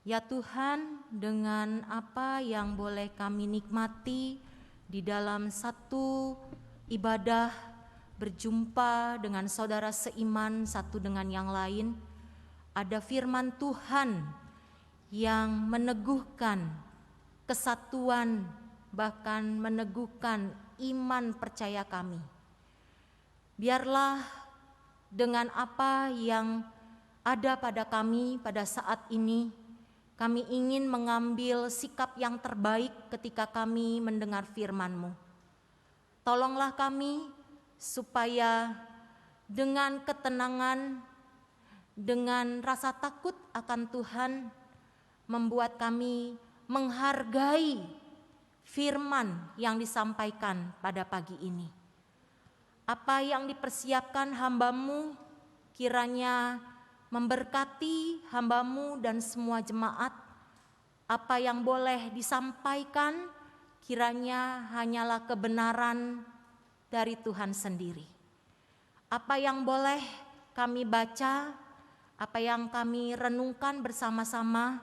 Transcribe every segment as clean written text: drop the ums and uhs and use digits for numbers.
Ya Tuhan, dengan apa yang boleh kami nikmati di dalam satu ibadah berjumpa dengan saudara seiman satu dengan yang lain, ada firman Tuhan yang meneguhkan kesatuan, bahkan meneguhkan iman percaya kami. Biarlah dengan apa yang ada pada kami pada saat ini, kami ingin mengambil sikap yang terbaik ketika kami mendengar firman-Mu. Tolonglah kami supaya dengan ketenangan, dengan rasa takut akan Tuhan, membuat kami menghargai firman yang disampaikan pada pagi ini. Apa yang dipersiapkan hamba-Mu kiranya memberkati hamba-Mu dan semua jemaat. Apa yang boleh disampaikan kiranya hanyalah kebenaran dari Tuhan sendiri. Apa yang boleh kami baca, apa yang kami renungkan bersama-sama,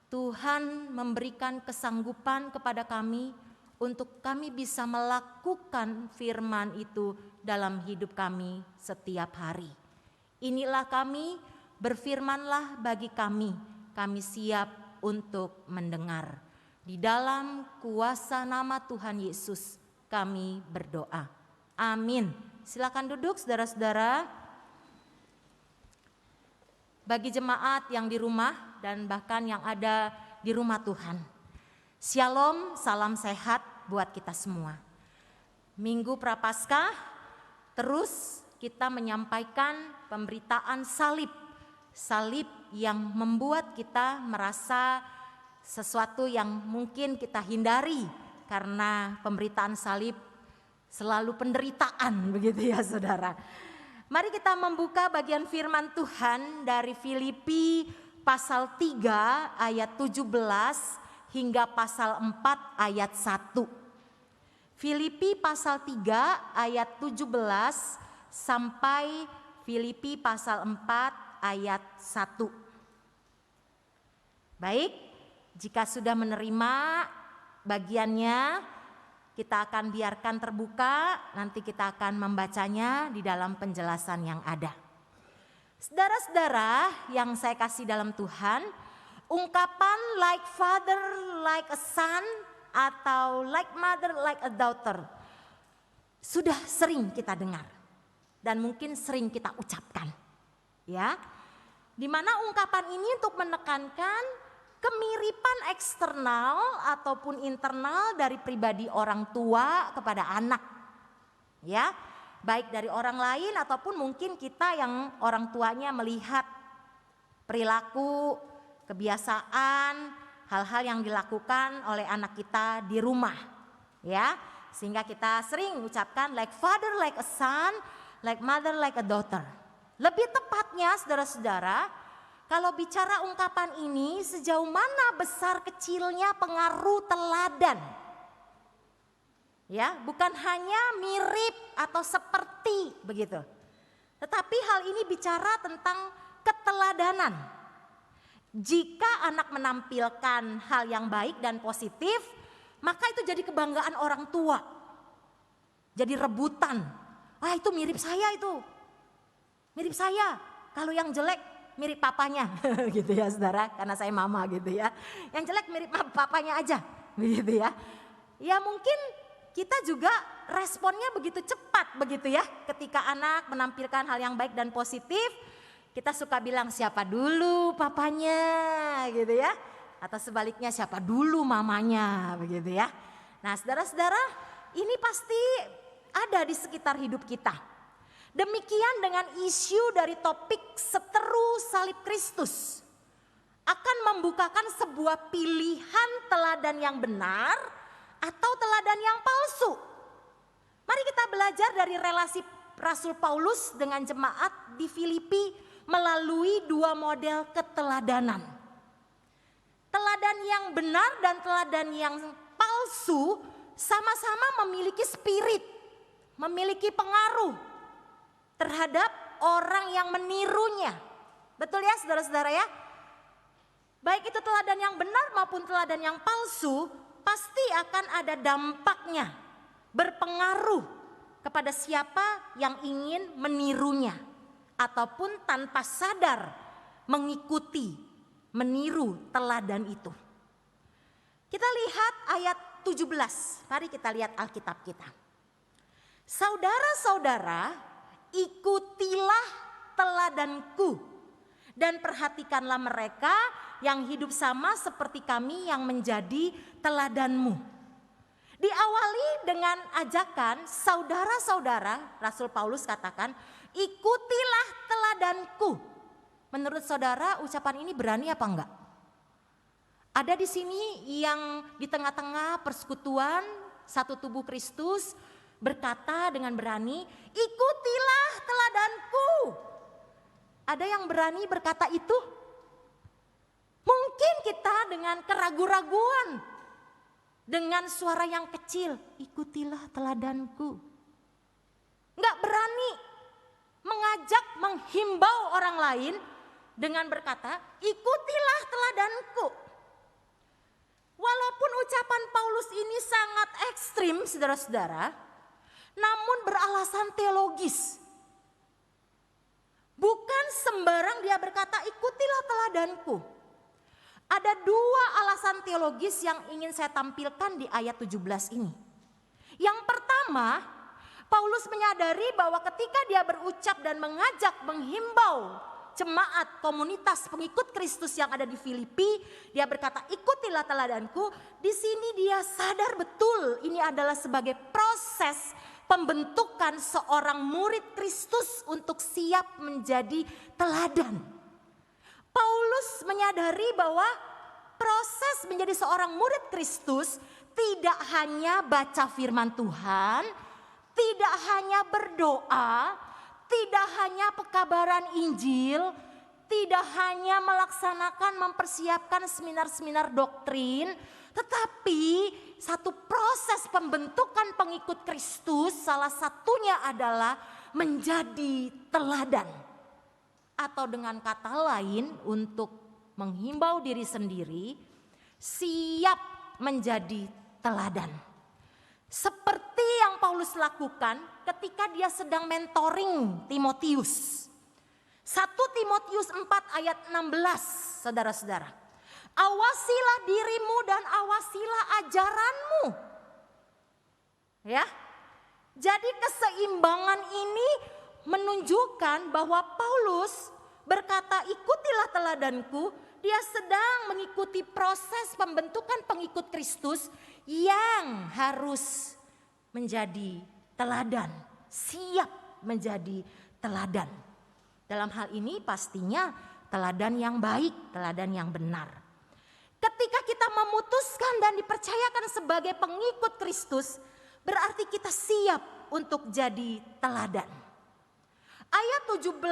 Tuhan memberikan kesanggupan kepada kami untuk kami bisa melakukan firman itu dalam hidup kami setiap hari. Inilah kami, berfirmanlah bagi kami siap untuk mendengar. Di dalam kuasa nama Tuhan Yesus kami berdoa. Amin. Silakan duduk saudara-saudara. Bagi jemaat yang di rumah dan bahkan yang ada di rumah Tuhan, Shalom, salam sehat buat kita semua. Minggu Prapaskah terus kita menyampaikan pemberitaan salib yang membuat kita merasa sesuatu yang mungkin kita hindari karena pemberitaan salib selalu penderitaan, begitu ya saudara. Mari kita membuka bagian firman Tuhan dari Filipi pasal 3 ayat 17 hingga pasal 4 ayat 1. Filipi pasal 3 ayat 17 sampai Filipi pasal 4 ayat 1. Baik, jika sudah menerima bagiannya, kita akan biarkan terbuka, nanti kita akan membacanya di dalam penjelasan yang ada. Saudara-saudara yang saya kasih dalam Tuhan, ungkapan like father, like a son, atau like mother, like a daughter sudah sering kita dengar dan mungkin sering kita ucapkan, ya. Dimana ungkapan ini untuk menekankan kemiripan eksternal ataupun internal dari pribadi orang tua kepada anak, ya, baik dari orang lain ataupun mungkin kita yang orang tuanya melihat perilaku, kebiasaan, hal-hal yang dilakukan oleh anak kita di rumah, ya, sehingga kita sering ucapkan like father, like a son, like mother, like a daughter. Lebih tepatnya saudara-saudara, kalau bicara ungkapan ini, sejauh mana besar kecilnya pengaruh teladan. Ya, bukan hanya mirip atau seperti begitu. Tetapi hal ini bicara tentang keteladanan. Jika anak menampilkan hal yang baik dan positif, maka itu jadi kebanggaan orang tua. Jadi rebutan. Ah, itu mirip saya itu. Mirip saya. Kalau yang jelek mirip papanya, gitu ya saudara, karena saya mama gitu ya. Yang jelek mirip papanya aja, begitu ya. Ya mungkin kita juga responnya begitu cepat begitu ya. Ketika anak menampilkan hal yang baik dan positif, kita suka bilang siapa dulu papanya, gitu ya. Atau sebaliknya siapa dulu mamanya, begitu ya. Nah saudara-saudara, ini pasti ada di sekitar hidup kita. Demikian dengan isu dari topik seteru salib Kristus akan membukakan sebuah pilihan teladan yang benar atau teladan yang palsu. Mari kita belajar dari relasi Rasul Paulus dengan jemaat di Filipi melalui dua model keteladanan. Teladan yang benar dan teladan yang palsu sama-sama memiliki spirit, memiliki pengaruh terhadap orang yang menirunya. Betul ya saudara-saudara ya? Baik itu teladan yang benar maupun teladan yang palsu, pasti akan ada dampaknya, berpengaruh kepada siapa yang ingin menirunya ataupun tanpa sadar mengikuti, meniru teladan itu. Kita lihat ayat 17, mari kita lihat Alkitab kita. Saudara-saudara, ikutilah teladanku dan perhatikanlah mereka yang hidup sama seperti kami yang menjadi teladanmu. Diawali dengan ajakan saudara-saudara, Rasul Paulus katakan, ikutilah teladanku. Menurut saudara ucapan ini berani apa enggak? Ada di sini yang di tengah-tengah persekutuan satu tubuh Kristus berkata dengan berani, ikutilah teladanku. Ada yang berani berkata itu? Mungkin kita dengan keraguan-raguan, dengan suara yang kecil, ikutilah teladanku. Enggak berani mengajak, menghimbau orang lain dengan berkata, ikutilah teladanku. Walaupun ucapan Paulus ini sangat ekstrim, saudara-saudara, namun beralasan teologis. Bukan sembarang dia berkata, ikutilah teladanku. Ada dua alasan teologis yang ingin saya tampilkan di ayat 17 ini. Yang pertama, Paulus menyadari bahwa ketika dia berucap dan mengajak, menghimbau jemaat, komunitas pengikut Kristus yang ada di Filipi, dia berkata, ikutilah teladanku. Di sini dia sadar betul ini adalah sebagai proses pembentukan seorang murid Kristus untuk siap menjadi teladan. Paulus menyadari bahwa proses menjadi seorang murid Kristus tidak hanya baca firman Tuhan, tidak hanya berdoa, tidak hanya pekabaran Injil, tidak hanya melaksanakan, mempersiapkan seminar-seminar doktrin, tetapi satu proses pembentukan pengikut Kristus salah satunya adalah menjadi teladan. Atau dengan kata lain untuk menghimbau diri sendiri, siap menjadi teladan. Seperti yang Paulus lakukan ketika dia sedang mentoring Timotius. 1 Timotius 4 ayat 16, saudara-saudara. Awasilah dirimu dan awasilah ajaranmu. Ya. Jadi keseimbangan ini menunjukkan bahwa Paulus berkata, ikutilah teladanku. Dia sedang mengikuti proses pembentukan pengikut Kristus yang harus menjadi teladan, siap menjadi teladan. Dalam hal ini pastinya teladan yang baik, teladan yang benar. Ketika kita memutuskan dan dipercayakan sebagai pengikut Kristus, berarti kita siap untuk jadi teladan. Ayat 17,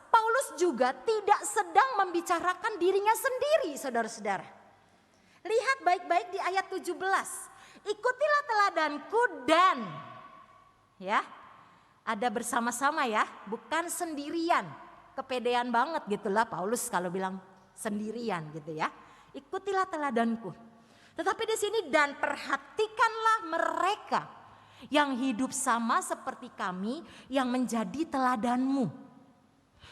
Paulus juga tidak sedang membicarakan dirinya sendiri, saudara-saudara. Lihat baik-baik di ayat 17. Ikutilah teladanku dan, ya, ada bersama-sama ya, bukan sendirian. Kepedean banget gitulah Paulus kalau bilang sendirian gitu ya. Ikutilah teladanku. Tetapi di sini dan perhatikanlah mereka yang hidup sama seperti kami yang menjadi teladanmu.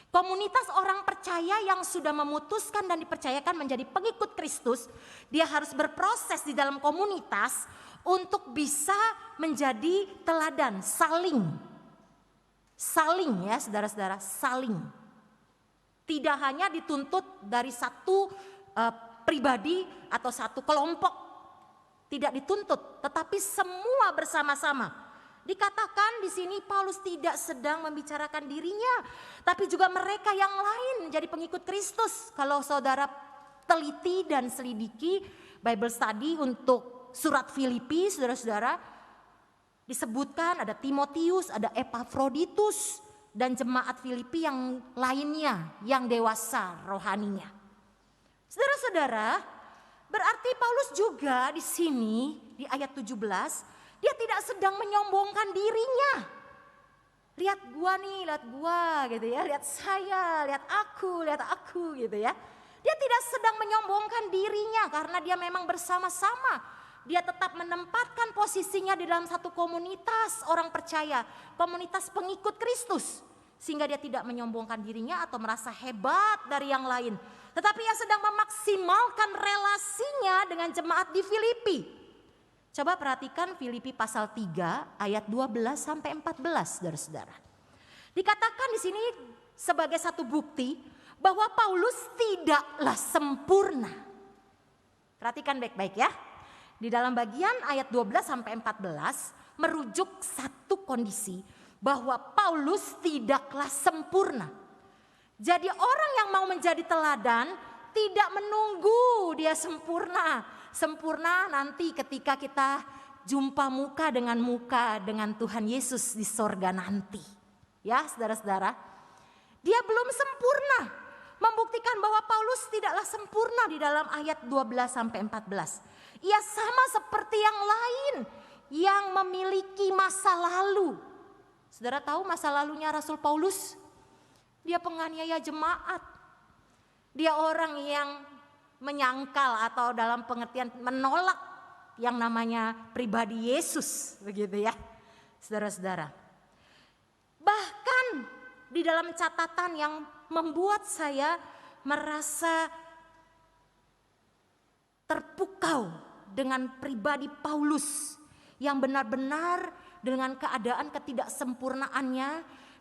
Komunitas orang percaya yang sudah memutuskan dan dipercayakan menjadi pengikut Kristus, dia harus berproses di dalam komunitas untuk bisa menjadi teladan, saling ya saudara-saudara, saling. Tidak hanya dituntut dari satu pribadi atau satu kelompok, tidak dituntut, tetapi semua bersama-sama. Dikatakan di sini Paulus tidak sedang membicarakan dirinya, tapi juga mereka yang lain menjadi pengikut Kristus. Kalau saudara teliti dan selidiki Bible study untuk surat Filipi, saudara-saudara, disebutkan ada Timotius, ada Epafroditus, dan jemaat Filipi yang lainnya yang dewasa rohaninya. Saudara-saudara, berarti Paulus juga di sini di ayat 17, dia tidak sedang menyombongkan dirinya. Lihat gua nih, lihat gua gitu ya. Lihat saya, lihat aku gitu ya. Dia tidak sedang menyombongkan dirinya karena dia memang bersama-sama. Dia tetap menempatkan posisinya di dalam satu komunitas orang percaya, komunitas pengikut Kristus. Sehingga dia tidak menyombongkan dirinya atau merasa hebat dari yang lain. Tetapi ia sedang memaksimalkan relasinya dengan jemaat di Filipi. Coba perhatikan Filipi pasal 3 ayat 12 sampai 14, saudara-saudara. Dikatakan di sini sebagai satu bukti bahwa Paulus tidaklah sempurna. Perhatikan baik-baik ya. Di dalam bagian ayat 12 sampai 14 merujuk satu kondisi bahwa Paulus tidaklah sempurna. Jadi orang yang mau menjadi teladan tidak menunggu dia sempurna. Sempurna nanti ketika kita jumpa muka dengan Tuhan Yesus di sorga nanti. Ya saudara-saudara, dia belum sempurna. Membuktikan bahwa Paulus tidaklah sempurna di dalam ayat 12 sampai 14. Ia sama seperti yang lain yang memiliki masa lalu. Saudara tahu masa lalunya Rasul Paulus? Dia penganiaya jemaat. Dia orang yang menyangkal atau dalam pengertian menolak yang namanya pribadi Yesus, begitu ya. Saudara-saudara. Bahkan di dalam catatan yang membuat saya merasa terpukau dengan pribadi Paulus yang benar-benar dengan keadaan ketidaksempurnaannya,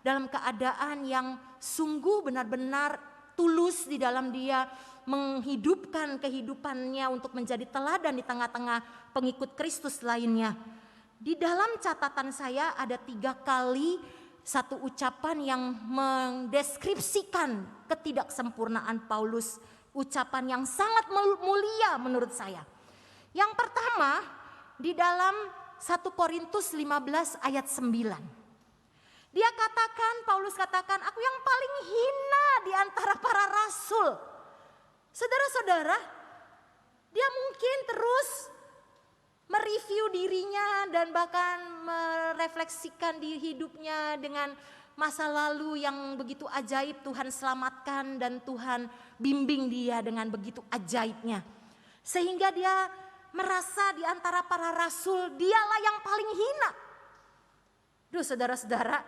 dalam keadaan yang sungguh benar-benar tulus di dalam dia menghidupkan kehidupannya untuk menjadi teladan di tengah-tengah pengikut Kristus lainnya. Di dalam catatan saya ada 3 kali satu ucapan yang mendeskripsikan ketidaksempurnaan Paulus. Ucapan yang sangat mulia menurut saya. Yang pertama di dalam 1 Korintus 15 ayat 9. Dia katakan, Paulus katakan, aku yang paling hina di antara para rasul. Saudara-saudara, dia mungkin terus mereview dirinya dan bahkan merefleksikan di hidupnya dengan masa lalu yang begitu ajaib Tuhan selamatkan dan Tuhan bimbing dia dengan begitu ajaibnya. Sehingga dia merasa di antara para rasul dialah yang paling hina. Duh saudara-saudara,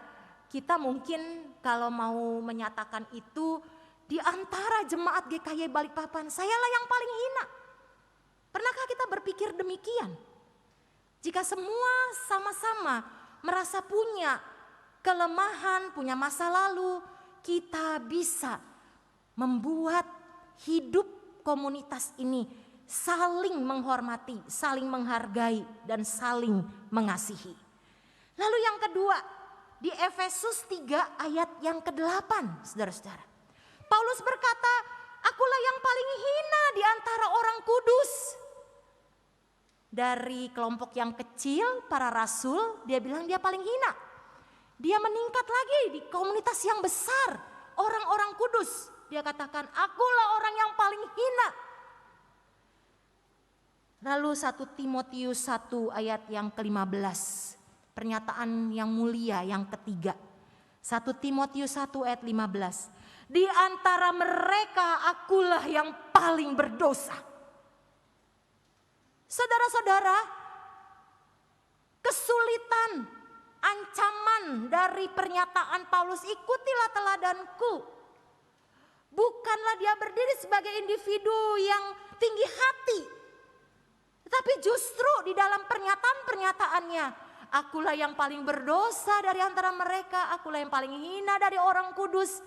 kita mungkin kalau mau menyatakan itu di antara jemaat GKY Balikpapan, sayalah yang paling hina. Pernahkah kita berpikir demikian? Jika semua sama-sama merasa punya kelemahan, punya masa lalu, kita bisa membuat hidup komunitas ini saling menghormati, saling menghargai, dan saling mengasihi. Lalu yang kedua, di Efesus 3 ayat yang ke-8, saudara-saudara. Paulus berkata, akulah yang paling hina di antara orang kudus. Dari kelompok yang kecil, para rasul, dia bilang dia paling hina. Dia meningkat lagi di komunitas yang besar, orang-orang kudus. Dia katakan, akulah orang yang paling hina. Lalu 1 Timotius 1 ayat yang ke-15. Pernyataan yang mulia yang ketiga. 1 Timotius 1 ayat 15. Di antara mereka akulah yang paling berdosa. Saudara-saudara, kesulitan, ancaman dari pernyataan Paulus, ikutilah teladanku. Bukanlah dia berdiri sebagai individu yang tinggi hati. Tetapi justru di dalam pernyataan-pernyataannya, akulah yang paling berdosa dari antara mereka, akulah yang paling hina dari orang kudus.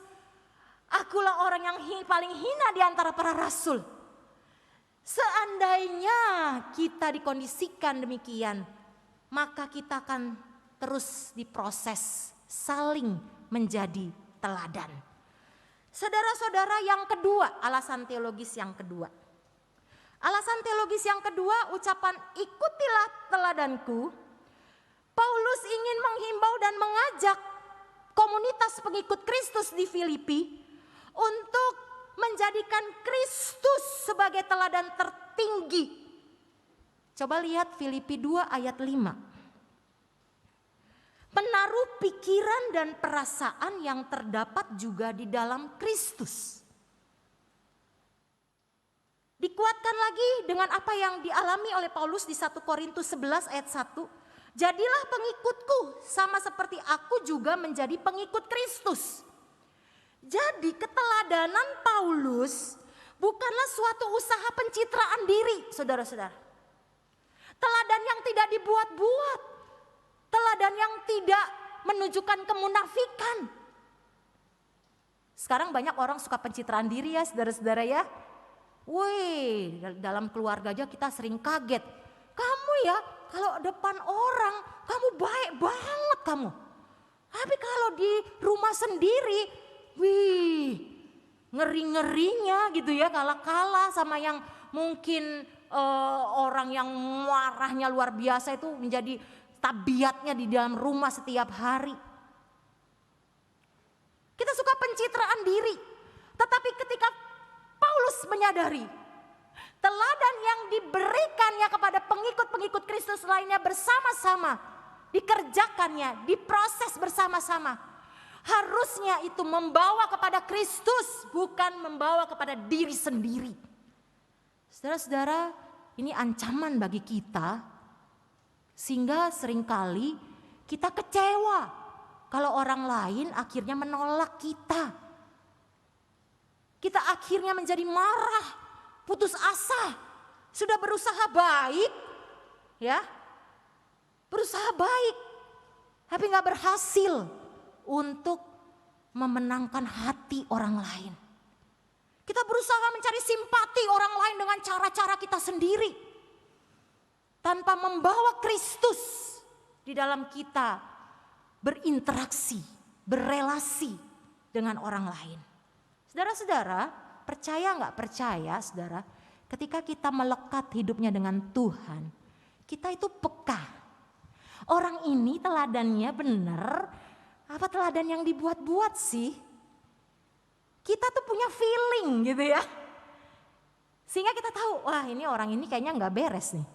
Akulah orang yang paling hina di antara para rasul. Seandainya kita dikondisikan demikian, maka kita akan terus diproses saling menjadi teladan. Saudara-saudara, yang kedua, alasan teologis yang kedua. Alasan teologis yang kedua, ucapan ikutilah teladanku. Paulus ingin menghimbau dan mengajak komunitas pengikut Kristus di Filipi untuk menjadikan Kristus sebagai teladan tertinggi. Coba lihat Filipi 2 ayat 5. Menaruh pikiran dan perasaan yang terdapat juga di dalam Kristus. Lanjutkan lagi dengan apa yang dialami oleh Paulus di 1 Korintus 11 ayat 1. Jadilah pengikutku sama seperti aku juga menjadi pengikut Kristus. Jadi keteladanan Paulus bukanlah suatu usaha pencitraan diri, saudara-saudara. Teladan yang tidak dibuat-buat. Teladan yang tidak menunjukkan kemunafikan. Sekarang banyak orang suka pencitraan diri ya saudara-saudara ya. Wih, dalam keluarga aja kita sering kaget. Kamu ya kalau depan orang kamu baik banget kamu. Tapi kalau di rumah sendiri, wih ngeri-ngerinya gitu ya, kalah-kalah sama yang mungkin orang yang marahnya luar biasa itu menjadi tabiatnya di dalam rumah setiap hari. Kita suka pencitraan diri. Tetapi ketika Paulus menyadari teladan yang diberikannya kepada pengikut-pengikut Kristus lainnya bersama-sama, dikerjakannya, diproses bersama-sama. Harusnya itu membawa kepada Kristus, bukan membawa kepada diri sendiri. Saudara-saudara, ini ancaman bagi kita, sehingga seringkali kita kecewa kalau orang lain akhirnya menolak kita. Kita akhirnya menjadi marah, putus asa. Sudah berusaha baik, ya, berusaha baik, tapi gak berhasil untuk memenangkan hati orang lain. Kita berusaha mencari simpati orang lain dengan cara-cara kita sendiri, tanpa membawa Kristus di dalam kita berinteraksi, berelasi dengan orang lain. Saudara-saudara, percaya gak percaya saudara, ketika kita melekat hidupnya dengan Tuhan, kita itu peka. Orang ini teladannya benar, apa teladan yang dibuat-buat sih? Kita tuh punya feeling gitu ya. Sehingga kita tahu, wah ini orang ini kayaknya gak beres nih.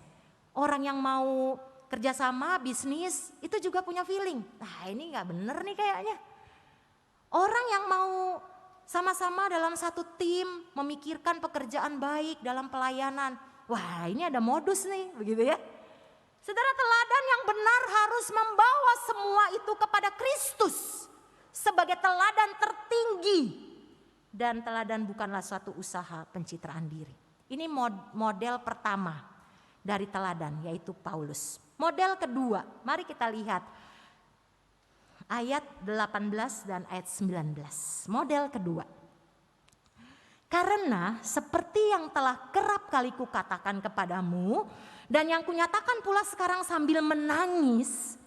Orang yang mau kerjasama, bisnis, itu juga punya feeling. Nah ini gak bener nih kayaknya. Orang yang mau sama-sama dalam satu tim, memikirkan pekerjaan baik dalam pelayanan. Wah ini ada modus nih, begitu ya. Saudara, teladan yang benar harus membawa semua itu kepada Kristus. Sebagai teladan tertinggi. Dan teladan bukanlah suatu usaha pencitraan diri. Ini model pertama dari teladan, yaitu Paulus. Model kedua, mari kita lihat ayat 18 dan ayat 19. Model kedua. Karena seperti yang telah kerap kali kukatakan kepadamu dan yang kunyatakan pula sekarang sambil menangis,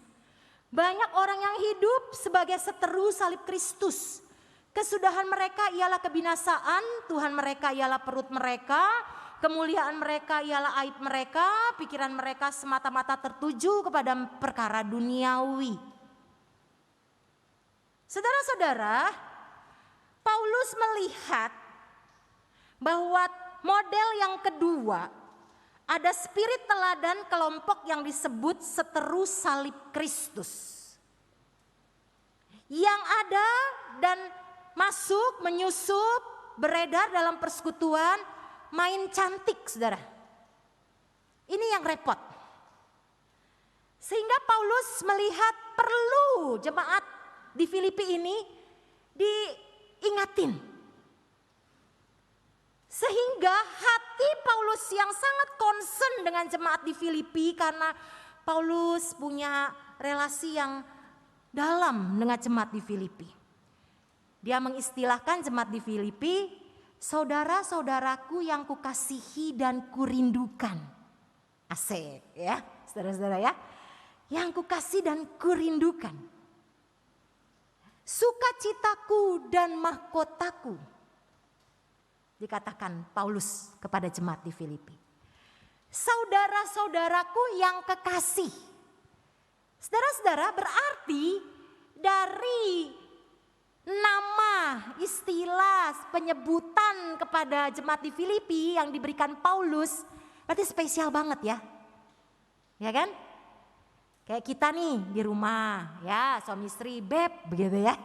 banyak orang yang hidup sebagai seteru salib Kristus. Kesudahan mereka ialah kebinasaan, Tuhan mereka ialah perut mereka, kemuliaan mereka ialah aib mereka, pikiran mereka semata-mata tertuju kepada perkara duniawi. Saudara-saudara, Paulus melihat bahwa model yang kedua, ada spirit teladan kelompok yang disebut seteru salib Kristus. Yang ada dan masuk, menyusup, beredar dalam persekutuan, main cantik saudara. Ini yang repot. Sehingga Paulus melihat perlu jemaat di Filipi ini diingatin. Sehingga hati Paulus yang sangat concern dengan jemaat di Filipi, karena Paulus punya relasi yang dalam dengan jemaat di Filipi. Dia mengistilahkan jemaat di Filipi, saudara-saudaraku yang kukasihi dan kurindukan. Asik ya, saudara-saudara ya. Yang kukasih dan kurindukan. Sukacitaku dan mahkotaku. Dikatakan Paulus kepada jemaat di Filipi. Saudara-saudaraku yang kekasih. Saudara-saudara, berarti dari nama, istilah, penyebutan kepada jemaat di Filipi yang diberikan Paulus, berarti spesial banget ya. Ya kan? Kayak kita nih di rumah, ya suami istri, beb begitu ya.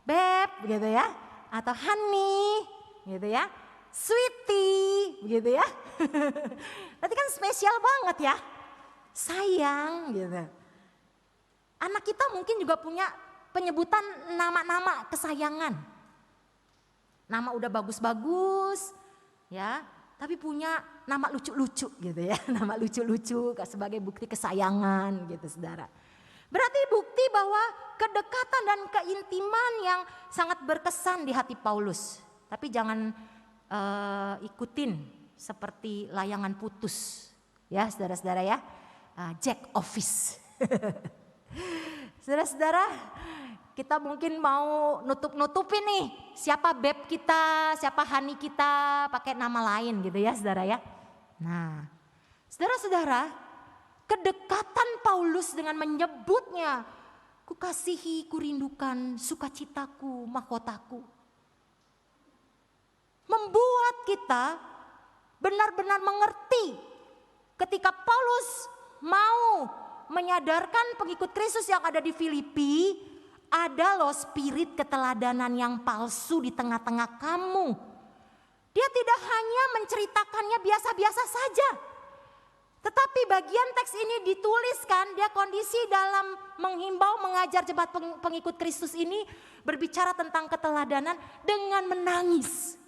Beb begitu ya. Atau honey gitu ya. Sweetie begitu ya. Berarti kan spesial banget ya. Sayang gitu. Anak kita mungkin juga punya penyebutan nama-nama kesayangan. Nama udah bagus-bagus ya, tapi punya nama lucu-lucu gitu ya. Nama lucu-lucu sebagai bukti kesayangan gitu saudara. Berarti bukti bahwa kedekatan dan keintiman yang sangat berkesan di hati Paulus. Tapi jangan ikutin seperti layangan putus ya saudara-saudara ya. Jack office. Saudara-saudara, kita mungkin mau nutup-nutupin nih siapa beb kita, siapa honey kita pakai nama lain gitu ya saudara ya. Nah saudara-saudara, kedekatan Paulus dengan menyebutnya, kukasihi, kurindukan, sukacitaku, mahkotaku. Membuat kita benar-benar mengerti ketika Paulus mau menyadarkan pengikut Kristus yang ada di Filipi, ada loh spirit keteladanan yang palsu di tengah-tengah kamu. Dia tidak hanya menceritakannya biasa-biasa saja. Tetapi bagian teks ini dituliskan, dia kondisi dalam menghimbau, mengajar jemaat pengikut Kristus ini berbicara tentang keteladanan dengan menangis.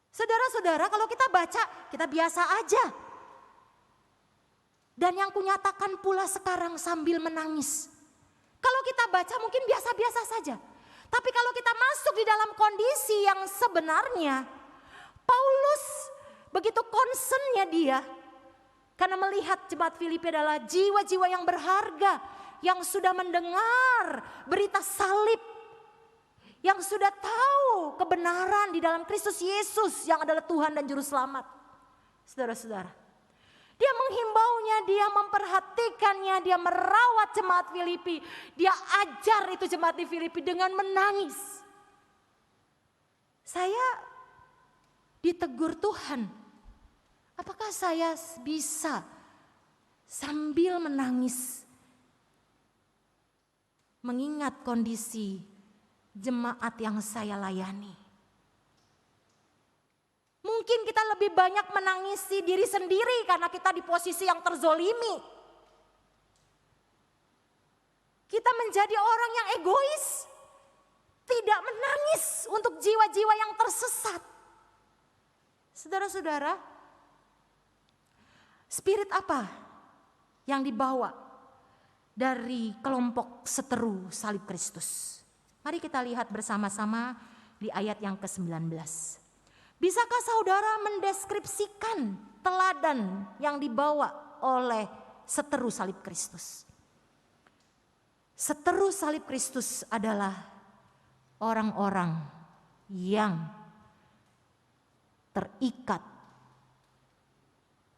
Saudara-saudara, kalau kita baca, kita biasa aja. Dan yang kunyatakan pula sekarang sambil menangis. Kalau kita baca mungkin biasa-biasa saja. Tapi kalau kita masuk di dalam kondisi yang sebenarnya, Paulus begitu concernnya dia. Karena melihat jemaat Filipi adalah jiwa-jiwa yang berharga. Yang sudah mendengar berita salib. Yang sudah tahu kebenaran di dalam Kristus Yesus yang adalah Tuhan dan Juru Selamat. Saudara-saudara, dia menghimbaunya, dia memperhatikannya, dia merawat jemaat Filipi. Dia ajar itu jemaat di Filipi dengan menangis. Saya ditegur Tuhan. Apakah saya bisa sambil menangis mengingat kondisi jemaat yang saya layani? Mungkin kita lebih banyak menangisi diri sendiri karena kita di posisi yang terzolimi. Kita menjadi orang yang egois. Tidak menangis untuk jiwa-jiwa yang tersesat. Saudara-saudara, spirit apa yang dibawa dari kelompok seteru salib Kristus? Mari kita lihat bersama-sama di ayat yang ke-19. Bisakah saudara mendeskripsikan teladan yang dibawa oleh seteru salib Kristus? Seteru salib Kristus adalah orang-orang yang terikat,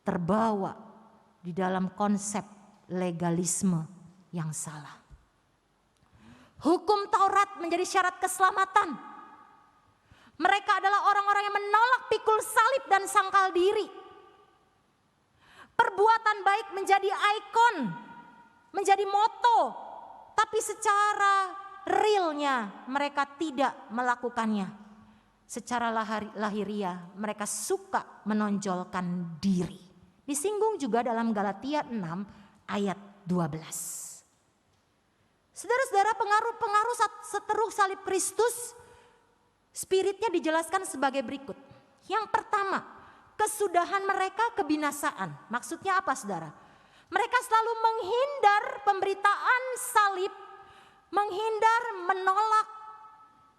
terbawa di dalam konsep legalisme yang salah. Hukum Taurat menjadi syarat keselamatan. Mereka adalah orang-orang yang menolak pikul salib dan sangkal diri. Perbuatan baik menjadi ikon, menjadi moto, tapi secara realnya mereka tidak melakukannya. Secara lahiriah mereka suka menonjolkan diri. Disinggung juga dalam Galatia 6 ayat 12. Saudara-saudara, pengaruh seteru salib Kristus, spiritnya dijelaskan sebagai berikut. Yang pertama, kesudahan mereka kebinasaan. Maksudnya apa saudara? Mereka selalu menghindar pemberitaan salib, menghindar menolak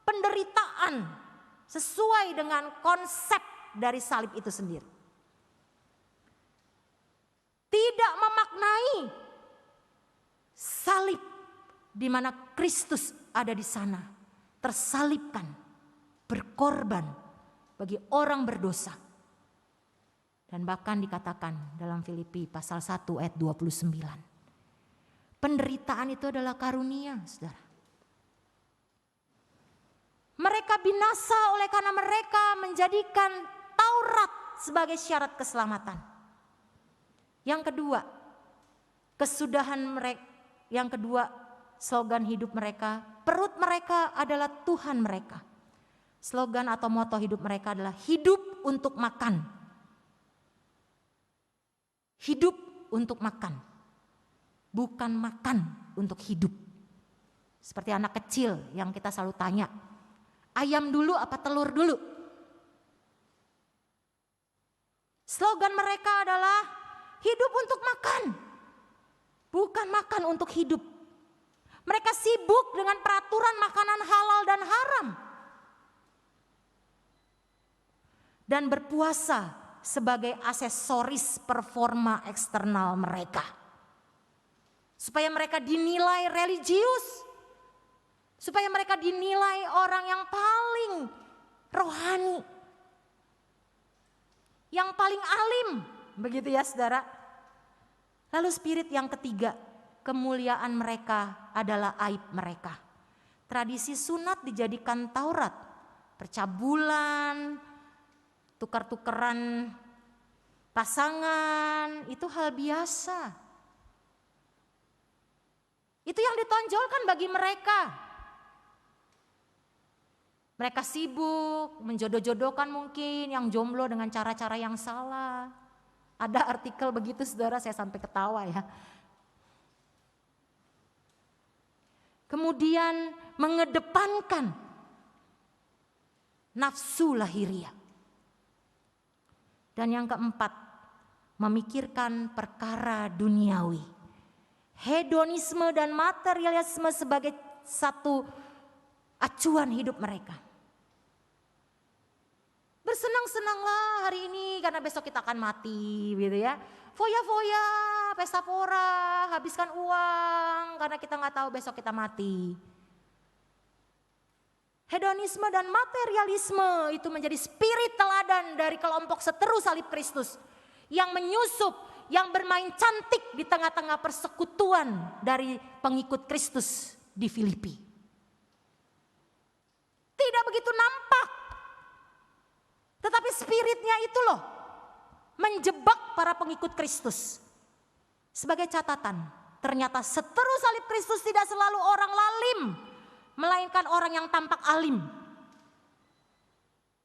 penderitaan sesuai dengan konsep dari salib itu sendiri. Tidak memaknai salib di mana Kristus ada di sana, tersalibkan, berkorban bagi orang berdosa. Dan bahkan dikatakan dalam Filipi pasal 1 ayat 29. Penderitaan itu adalah karunia, saudara. Mereka binasa oleh karena mereka menjadikan Taurat sebagai syarat keselamatan. Yang kedua, kesudahan mereka. Yang kedua, slogan hidup mereka, perut mereka adalah Tuhan mereka. Slogan atau moto hidup mereka adalah hidup untuk makan. Hidup untuk makan, bukan makan untuk hidup. Seperti anak kecil yang kita selalu tanya, ayam dulu apa telur dulu? Slogan mereka adalah hidup untuk makan, bukan makan untuk hidup. Mereka sibuk dengan peraturan makanan halal dan haram. Dan berpuasa sebagai aksesoris performa eksternal mereka. Supaya mereka dinilai religius. Supaya mereka dinilai orang yang paling rohani. Yang paling alim. Begitu ya saudara. Lalu spirit yang ketiga, kemuliaan mereka adalah aib mereka. Tradisi sunat dijadikan Taurat. Percabulan, tukar-tukeran pasangan, itu hal biasa. Itu yang ditonjolkan bagi mereka. Mereka sibuk menjodoh-jodohkan mungkin yang jomblo dengan cara-cara yang salah. Ada artikel begitu saudara, saya sampai ketawa ya. Kemudian mengedepankan nafsu lahiriah. Dan yang keempat, memikirkan perkara duniawi. Hedonisme dan materialisme sebagai satu acuan hidup mereka. Bersenang-senanglah hari ini karena besok kita akan mati gitu ya. Foya-foya, pesta pora, habiskan uang karena kita nggak tahu besok kita mati. Hedonisme dan materialisme itu menjadi spirit teladan dari kelompok seteru salib Kristus. Yang menyusup, yang bermain cantik di tengah-tengah persekutuan dari pengikut Kristus di Filipi. Tidak begitu nampak. Tetapi spiritnya itu loh menjebak para pengikut Kristus. Sebagai catatan, ternyata seteru salib Kristus tidak selalu orang lalim, melainkan orang yang tampak alim.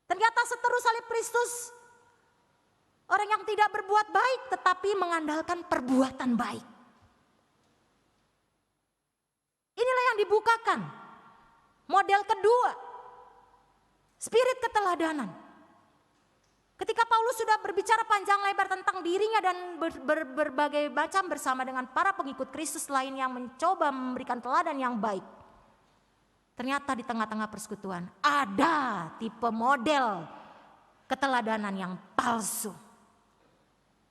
Ternyata seteru salib Kristus orang yang tidak berbuat baik tetapi mengandalkan perbuatan baik. Inilah yang dibukakan. Model kedua, spirit keteladanan. Ketika Paulus sudah berbicara panjang lebar tentang dirinya dan berbagai macam bersama dengan para pengikut Kristus lain yang mencoba memberikan teladan yang baik. Ternyata di tengah-tengah persekutuan ada tipe model keteladanan yang palsu.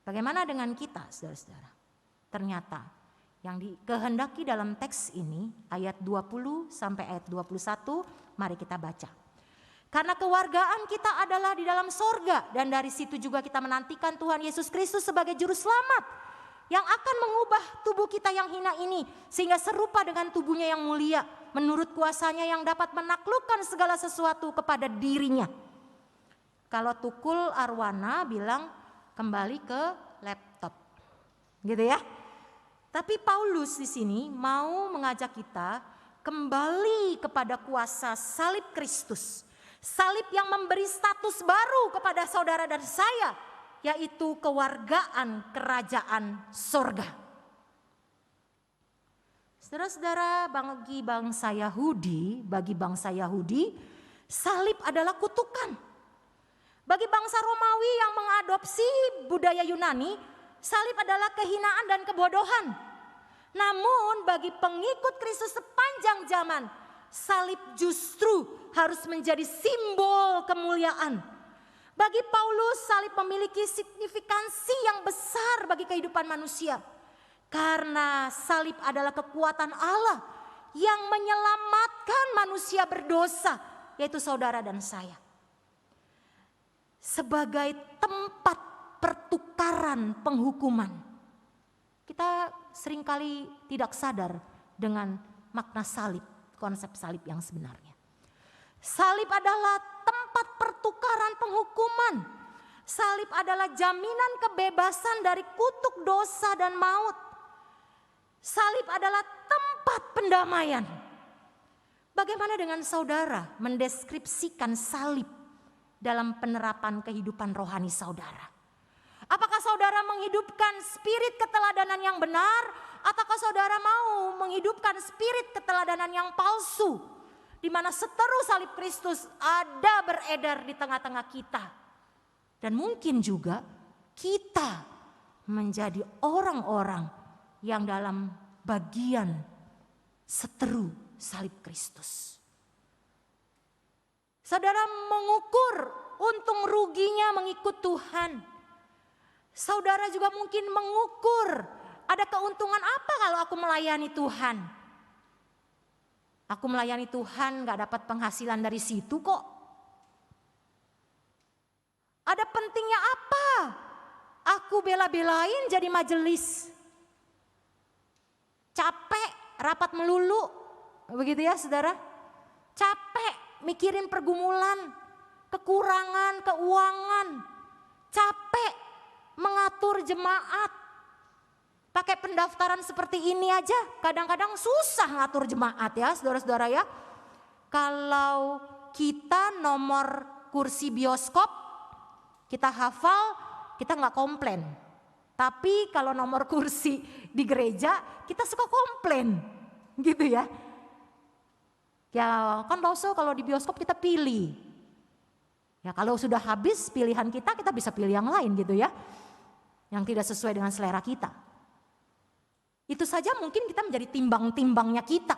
Bagaimana dengan kita saudara-saudara? Ternyata yang dikehendaki dalam teks ini ayat 20 sampai ayat 21, mari kita baca. Karena kewargaan kita adalah di dalam sorga dan dari situ juga kita menantikan Tuhan Yesus Kristus sebagai juru selamat yang akan mengubah tubuh kita yang hina ini sehingga serupa dengan tubuhnya yang mulia menurut kuasanya yang dapat menaklukkan segala sesuatu kepada dirinya. Kalau Tukul Arwana bilang kembali ke laptop, gitu ya. Tapi Paulus di sini mau mengajak kita kembali kepada kuasa salib Kristus. Salib yang memberi status baru kepada saudara dan saya, yaitu kewargaan kerajaan sorga. Saudara-saudara, bagi bangsa Yahudi, salib adalah kutukan. Bagi bangsa Romawi yang mengadopsi budaya Yunani, salib adalah kehinaan dan kebodohan. Namun bagi pengikut Kristus sepanjang zaman, salib justru harus menjadi simbol kemuliaan. Bagi Paulus, salib memiliki signifikansi yang besar bagi kehidupan manusia. Karena salib adalah kekuatan Allah yang menyelamatkan manusia berdosa, yaitu saudara dan saya. Sebagai tempat pertukaran penghukuman. Kita seringkali tidak sadar dengan makna salib. Konsep salib yang sebenarnya. Salib adalah tempat pertukaran penghukuman. Salib adalah jaminan kebebasan dari kutuk dosa dan maut. Salib adalah tempat pendamaian. Bagaimana dengan saudara mendeskripsikan salib dalam penerapan kehidupan rohani saudara? Apakah saudara menghidupkan spirit keteladanan yang benar, ataukah saudara mau menghidupkan spirit keteladanan yang palsu, di mana seteru salib Kristus ada beredar di tengah-tengah kita? Dan mungkin juga kita menjadi orang-orang yang dalam bagian seteru salib Kristus. Saudara mengukur untung ruginya mengikut Tuhan. Saudara juga mungkin mengukur ada keuntungan apa kalau aku melayani Tuhan. Aku melayani Tuhan gak dapat penghasilan dari situ kok. Ada pentingnya apa aku bela-belain jadi majelis? Capek rapat melulu, begitu ya saudara? Capek mikirin pergumulan, kekurangan, keuangan. Capek mengatur jemaat. Pakai pendaftaran seperti ini aja kadang-kadang susah ngatur jemaat ya saudara-saudara ya. Kalau kita nomor kursi bioskop kita hafal, kita gak komplain. Tapi kalau nomor kursi di gereja kita suka komplain gitu ya. Ya kan dosa kalau di bioskop kita pilih. Ya kalau sudah habis pilihan kita bisa pilih yang lain gitu ya. Yang tidak sesuai dengan selera kita. Itu saja mungkin kita menjadi timbang-timbangnya kita.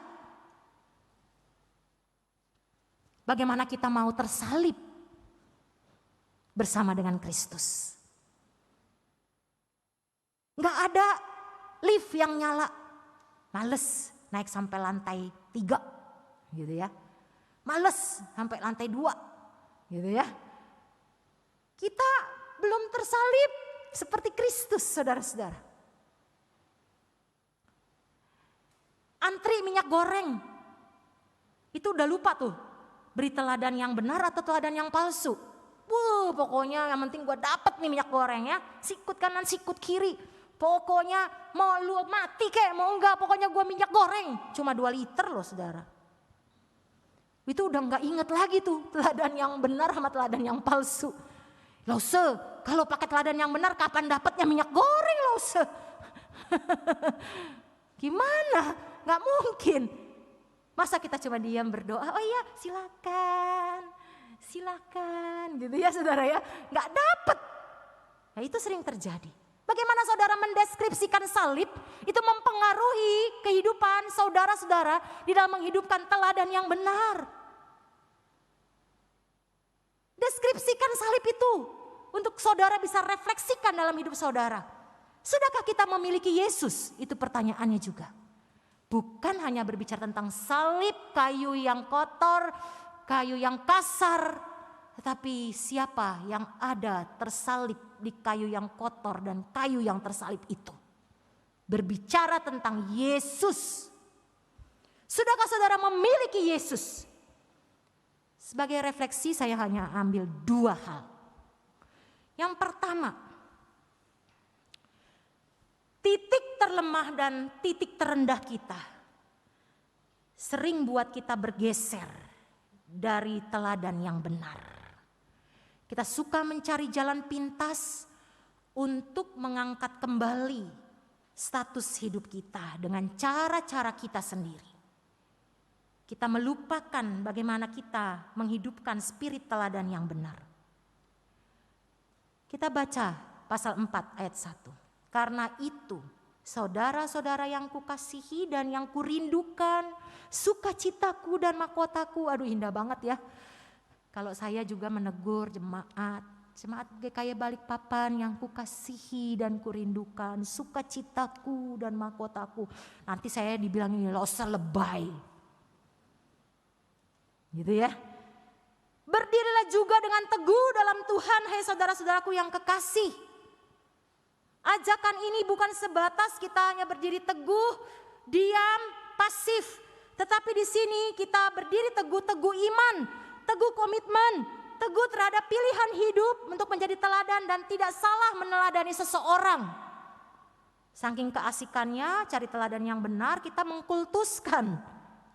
Bagaimana kita mau tersalib bersama dengan Kristus. Gak ada lift yang nyala. Males naik sampai lantai 3 gitu ya. Males sampai lantai 2 gitu ya. Kita belum tersalib seperti Kristus saudara-saudara. Antri minyak goreng. Itu udah lupa tuh. Beri teladan yang benar atau teladan yang palsu. Pokoknya yang penting gue dapet nih minyak goreng ya. Sikut kanan sikut kiri. Pokoknya mau lu mati kek mau enggak. Pokoknya gue minyak goreng. Cuma 2 liter loh saudara. Itu udah gak inget lagi tuh teladan yang benar sama teladan yang palsu. Loh kalau pakai teladan yang benar kapan dapatnya minyak goreng loh Gimana? Gak mungkin. Masa kita cuma diam berdoa, oh iya silakan gitu ya saudara ya. Gak dapet. Ya itu sering terjadi. Bagaimana saudara mendeskripsikan salib itu mempengaruhi kehidupan saudara-saudara di dalam menghidupkan teladan yang benar. Deskripsikan salib itu untuk saudara bisa refleksikan dalam hidup saudara. Sudahkah kita memiliki Yesus? Itu pertanyaannya juga. Bukan hanya berbicara tentang salib, kayu yang kotor, kayu yang kasar. Tetapi siapa yang ada tersalib di kayu yang kotor dan kayu yang tersalib itu. Berbicara tentang Yesus. Sudahkah saudara memiliki Yesus? Sebagai refleksi saya hanya ambil 2 hal. Yang pertama, titik terlemah dan titik terendah kita sering buat kita bergeser dari teladan yang benar. Kita suka mencari jalan pintas untuk mengangkat kembali status hidup kita dengan cara-cara kita sendiri. Kita melupakan bagaimana kita menghidupkan spirit teladan yang benar. Kita baca pasal 4 ayat 1. Karena itu saudara-saudara yang kukasihi dan yang kurindukan, sukacitaku dan mahkotaku. Aduh indah banget ya. Kalau saya juga menegur jemaat GKY Balikpapan yang kukasihi dan kurindukan, sukacitaku dan mahkotaku. Nanti saya dibilang ini lo selebay. Gitu ya. Berdirilah juga dengan teguh dalam Tuhan, hai saudara-saudaraku yang kekasih. Ajakan ini bukan sebatas kita hanya berdiri teguh, diam, pasif. Tetapi di sini kita berdiri teguh iman, teguh komitmen, teguh terhadap pilihan hidup untuk menjadi teladan dan tidak salah meneladani seseorang. Saking keasikannya cari teladan yang benar, kita mengkultuskan.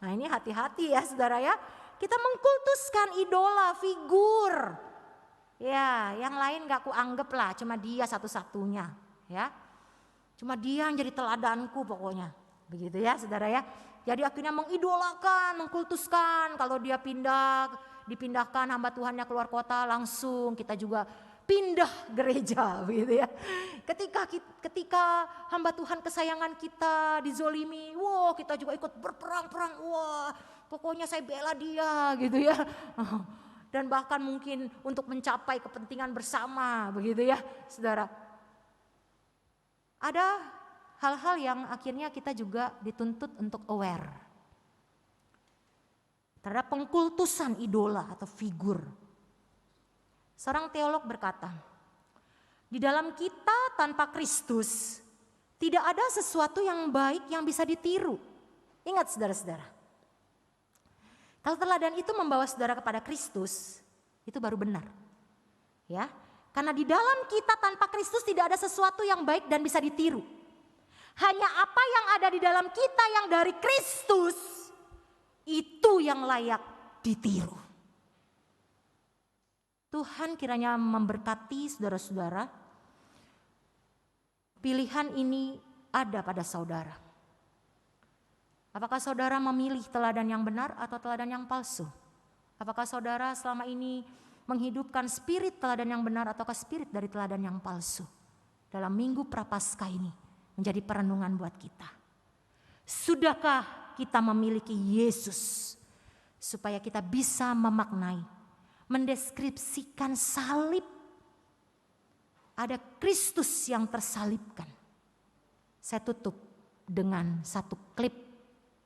Nah ini hati-hati ya saudara ya. Kita mengkultuskan idola, figur. Yang lain gak kuanggap lah, cuma dia satu-satunya ya. Cuma dia yang jadi teladanku pokoknya. Begitu ya saudara ya. Jadi akhirnya mengidolakan, mengkultuskan. Kalau dia dipindahkan hamba Tuhannya keluar kota, langsung kita juga pindah gereja begitu ya. Ketika hamba Tuhan kesayangan kita dizolimi, wah kita juga ikut berperang-perang, wah pokoknya saya bela dia gitu ya. Dan bahkan mungkin untuk mencapai kepentingan bersama begitu ya saudara. Ada hal-hal yang akhirnya kita juga dituntut untuk aware terhadap pengkultusan idola atau figur. Seorang teolog berkata, di dalam kita tanpa Kristus tidak ada sesuatu yang baik yang bisa ditiru. Ingat saudara-saudara, kalau teladan itu membawa saudara kepada Kristus, itu baru benar. Ya, karena di dalam kita tanpa Kristus tidak ada sesuatu yang baik dan bisa ditiru. Hanya apa yang ada di dalam kita yang dari Kristus, itu yang layak ditiru. Tuhan kiranya memberkati saudara-saudara. Pilihan ini ada pada saudara. Apakah saudara memilih teladan yang benar atau teladan yang palsu? Apakah saudara selama ini menghidupkan spirit teladan yang benar ataukah spirit dari teladan yang palsu? Dalam minggu Prapaskah ini menjadi perenungan buat kita. Sudahkah kita memiliki Yesus supaya kita bisa memaknai, mendeskripsikan salib? Ada Kristus yang tersalibkan. Saya tutup dengan satu klip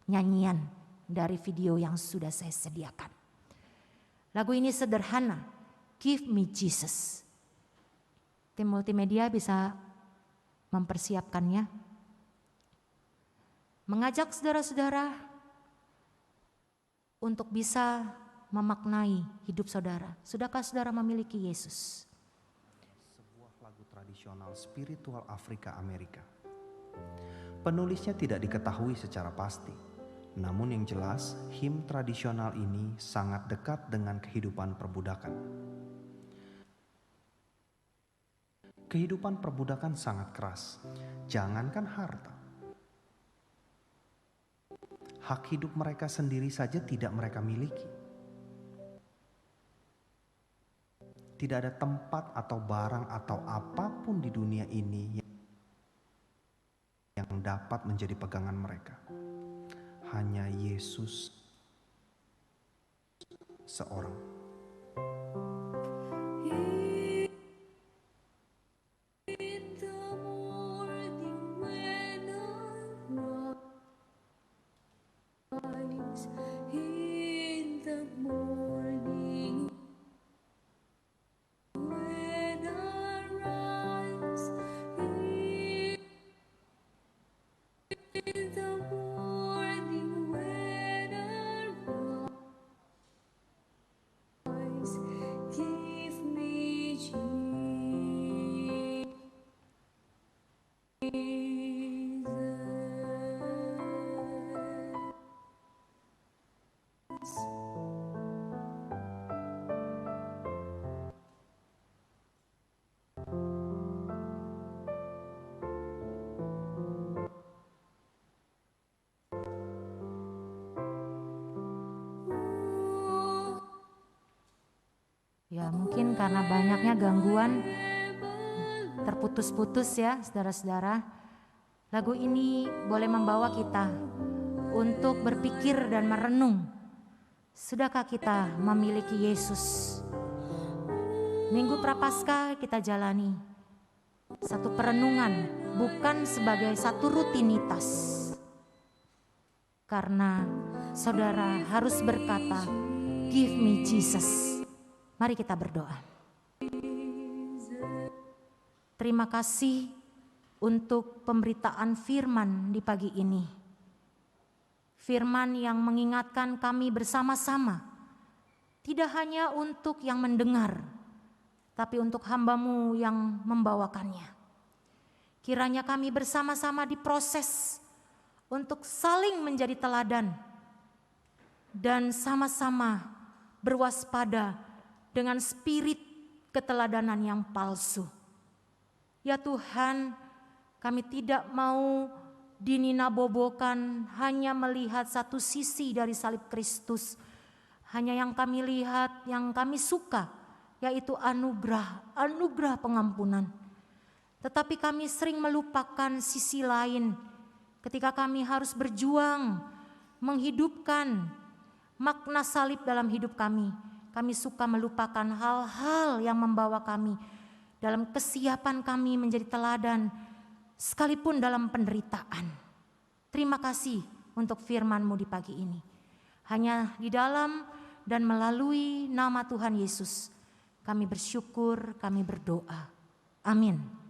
nyanyian dari video yang sudah saya sediakan. Lagu ini sederhana, Give Me Jesus. Tim multimedia bisa mempersiapkannya. Mengajak saudara-saudara untuk bisa memaknai hidup saudara. Sudahkah saudara memiliki Yesus? Sebuah lagu tradisional spiritual Afrika Amerika. Penulisnya tidak diketahui secara pasti. Namun yang jelas, him tradisional ini sangat dekat dengan kehidupan perbudakan. Kehidupan perbudakan sangat keras, jangankan harta. Hak hidup mereka sendiri saja tidak mereka miliki. Tidak ada tempat atau barang atau apapun di dunia ini yang dapat menjadi pegangan mereka. Hanya Yesus seorang. Ya mungkin karena banyaknya gangguan terputus-putus ya saudara-saudara. Lagu ini boleh membawa kita untuk berpikir dan merenung. Sudahkah kita memiliki Yesus? Minggu Prapaskah kita jalani satu perenungan, bukan sebagai satu rutinitas. Karena saudara harus berkata, Give me Jesus. Mari kita berdoa. Terima kasih untuk pemberitaan firman di pagi ini. Firman yang mengingatkan kami bersama-sama. Tidak hanya untuk yang mendengar, tapi untuk hamba-Mu yang membawakannya. Kiranya kami bersama-sama diproses untuk saling menjadi teladan. Dan sama-sama berwaspada dengan spirit keteladanan yang palsu. Ya Tuhan, kami tidak mau dininabobokan hanya melihat satu sisi dari salib Kristus. Hanya yang kami lihat, yang kami suka, yaitu anugerah pengampunan. Tetapi kami sering melupakan sisi lain ketika kami harus berjuang menghidupkan makna salib dalam hidup kami. Kami suka melupakan hal-hal yang membawa kami dalam kesiapan kami menjadi teladan, sekalipun dalam penderitaan. Terima kasih untuk firman-Mu di pagi ini. Hanya di dalam dan melalui nama Tuhan Yesus, kami bersyukur, kami berdoa. Amin.